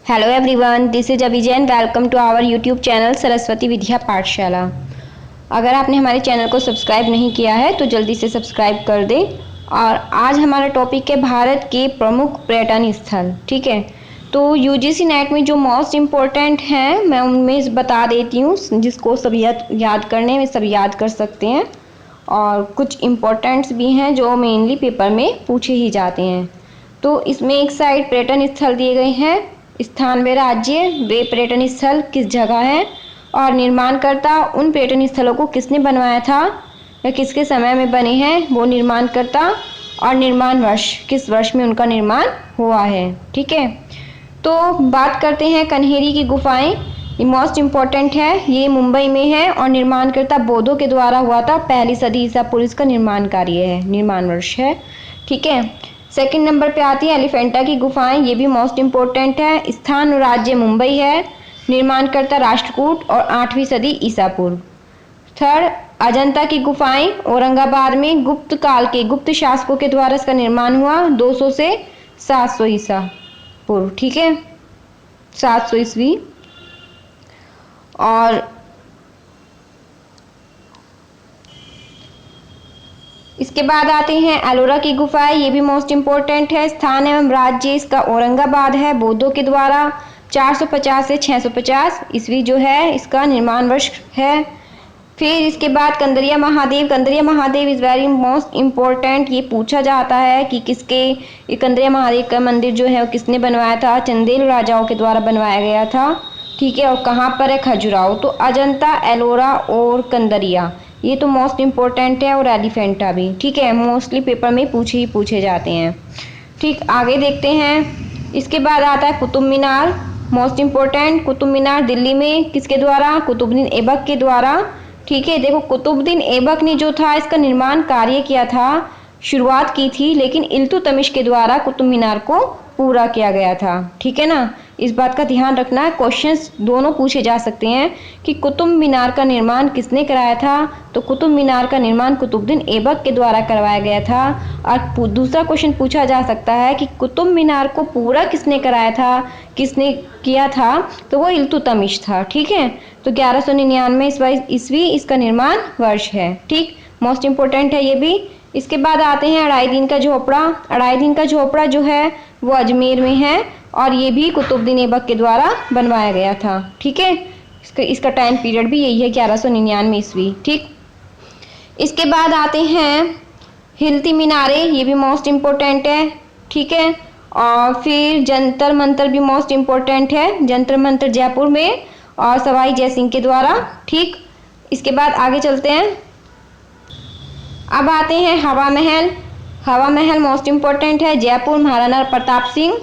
Hello everyone, this is अभिजैन। Welcome to our YouTube channel Saraswati Vidya पाठशाला। अगर आपने हमारे चैनल को सब्सक्राइब नहीं किया है तो जल्दी से सब्सक्राइब कर दें। और आज हमारा टॉपिक है भारत के प्रमुख पर्यटन स्थल। ठीक है, तो यूजीसी नेट में जो मोस्ट इम्पोर्टेंट हैं मैं उनमें बता देती हूँ, जिसको सब याद करने में सब याद कर सकते हैं। और कुछ इम्पोर्टेंट्स भी हैं जो मेनली पेपर में पूछे ही जाते हैं। तो इसमें एक साइड पर्यटन स्थल दिए गए हैं, स्थान व राज्य, वे पर्यटन स्थल किस जगह है और निर्माणकर्ता, उन पर्यटन स्थलों को किसने बनवाया था या किसके समय में बने हैं वो निर्माणकर्ता, और निर्माण वर्ष, किस वर्ष में उनका निर्माण हुआ है। ठीक है, तो बात करते हैं कन्हेरी की गुफाएं। ये मोस्ट इम्पोर्टेंट है, ये मुंबई में है और निर्माणकर्ता बौद्धों के द्वारा हुआ था। पहली सदी ईसा पूर्व इसका निर्माण कार्य है, निर्माण वर्ष है। ठीक है, सेकंड नंबर पे आती है एलिफेंटा की गुफाएं। ये भी मोस्ट इम्पोर्टेंट है, स्थान और राज्य मुंबई है, निर्माणकर्ता राष्ट्रकूट और 8वीं सदी ईसा पूर्व। थर्ड, अजंता की गुफाएं औरंगाबाद में, गुप्त काल के गुप्त शासकों के द्वारा इसका निर्माण हुआ 200 से 700 ईसा पूर्व। ठीक है, 700 ईस्वी। और इसके बाद आते हैं एलोरा की गुफाएं। ये भी मोस्ट इम्पोर्टेंट है, स्थान एवं राज्य इसका औरंगाबाद है, बौद्धों के द्वारा 450 से 650 ईस्वी जो है इसका निर्माण वर्ष है। फिर इसके बाद Kandariya Mahadev. Kandariya Mahadev is very most important. ये पूछा जाता है कि किसके, ये कंदरिया महादेव का मंदिर जो है वो किसने बनवाया था? चंदेल राजाओं के द्वारा बनवाया गया था। ठीक है, और कहाँ पर है? खजुराहो। तो अजंता, एलोरा और कंदरिया ये तो मोस्ट इम्पोर्टेंट है, और एलिफेंटा भी। ठीक है, मोस्टली पेपर में पूछे जाते हैं। ठीक, आगे देखते हैं। इसके बाद आता है कुतुब मीनार, मोस्ट इम्पोर्टेंट। कुतुब मीनार दिल्ली में किसके द्वारा? कुतुबुद्दीन ऐबक के द्वारा। ठीक है, देखो कुतुबुद्दीन ऐबक ने जो था इसका निर्माण कार्य किया था, शुरुआत की थी, लेकिन इल्तुतमिश के द्वारा कुतुब मीनार को पूरा किया गया था। ठीक है ना, इस बात का ध्यान रखना है। क्वेश्चंस दोनों पूछे जा सकते हैं कि कुतुब मीनार का निर्माण किसने कराया था, तो कुतुब मीनार का निर्माण कुतुबुद्दीन ऐबक के द्वारा करवाया गया था। और दूसरा क्वेश्चन पूछा जा सकता है कि कुतुब मीनार को पूरा किसने कराया था, किसने किया था, तो वो इल्तुतमिश था। ठीक है, तो 1199 ईस्वी इसका निर्माण वर्ष है। ठीक, मोस्ट इम्पोर्टेंट है ये भी। इसके बाद आते हैं अढ़ाई दिन का झोपड़ा। अढ़ाई दिन का झोपड़ा जो है वो अजमेर में है, और ये भी कुतुबुद्दीन ऐबक के द्वारा बनवाया गया था। ठीक है, इसका टाइम पीरियड भी यही है, 1199 ईस्वी। ठीक, इसके बाद आते हैं हिलती मीनारे। ये भी मोस्ट इम्पोर्टेंट है। ठीक है, और फिर जंतर मंतर भी मोस्ट इम्पोर्टेंट है, जंतर मंतर जयपुर में और सवाई जयसिंह के द्वारा। ठीक, इसके बाद आगे चलते हैं। अब आते हैं हवा महल। हवा महल मोस्ट इम्पोर्टेंट है, जयपुर, महाराणा प्रताप सिंह।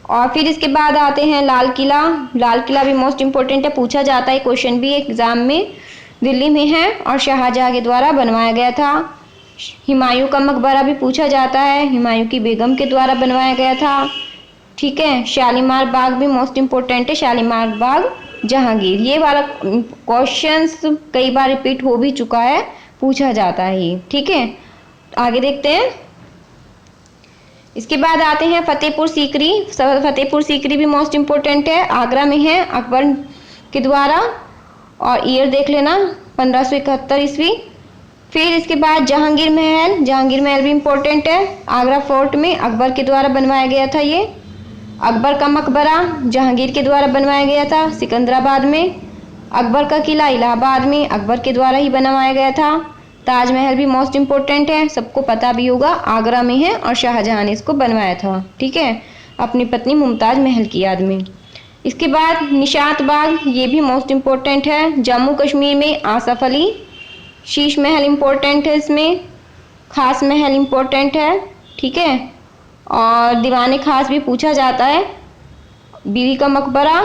और फिर इसके बाद आते हैं लाल किला। लाल किला भी मोस्ट इम्पोर्टेंट है, पूछा जाता है, क्वेश्चन भी एग्जाम में। दिल्ली में है और शाहजहां के द्वारा बनवाया गया था। हुमायूं का मकबरा भी पूछा जाता है, हुमायूं की बेगम के द्वारा बनवाया गया था। ठीक है, शालीमार बाग भी मोस्ट इम्पोर्टेंट है, शालीमार बाग जहांगीर। ये वाला क्वेश्चंस कई बार रिपीट हो भी चुका है, पूछा जाता है ये। ठीक है, आगे देखते हैं। इसके बाद आते हैं फतेहपुर सीकरी। फतेहपुर सीकरी भी मोस्ट इम्पोर्टेंट है, आगरा में है, अकबर के द्वारा। और ईयर देख लेना, 1571 ईस्वी। फिर इसके बाद जहांगीर महल। जहांगीर महल भी इम्पोर्टेंट है, आगरा फोर्ट में अकबर के द्वारा बनवाया गया था। ये अकबर का मकबरा जहांगीर के द्वारा बनवाया गया था सिकंदराबाद में। अकबर का किला इलाहाबाद में अकबर के द्वारा ही बनवाया गया था। ताजमहल भी मोस्ट इम्पोर्टेंट है, सबको पता भी होगा, आगरा में है और शाहजहां ने इसको बनवाया था। ठीक है, अपनी पत्नी मुमताज महल की याद में। इसके बाद निशात बाग, ये भी मोस्ट इम्पोर्टेंट है, जम्मू कश्मीर में आसफ अली। शीश महल इम्पोर्टेंट है, इसमें खास महल इम्पोर्टेंट है। ठीक है, और दीवाने खास भी पूछा जाता है, बीवी का मकबरा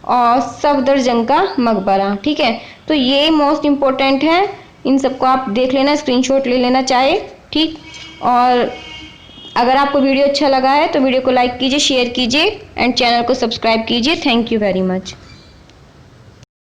और सफदरजंग का मकबरा। ठीक है, तो ये मोस्ट इम्पोर्टेंट है, इन सबको आप देख लेना, स्क्रीनशॉट ले लेना चाहे। ठीक, और अगर आपको वीडियो अच्छा लगा है तो वीडियो को लाइक कीजिए, शेयर कीजिए एंड चैनल को सब्सक्राइब कीजिए। Thank you very much.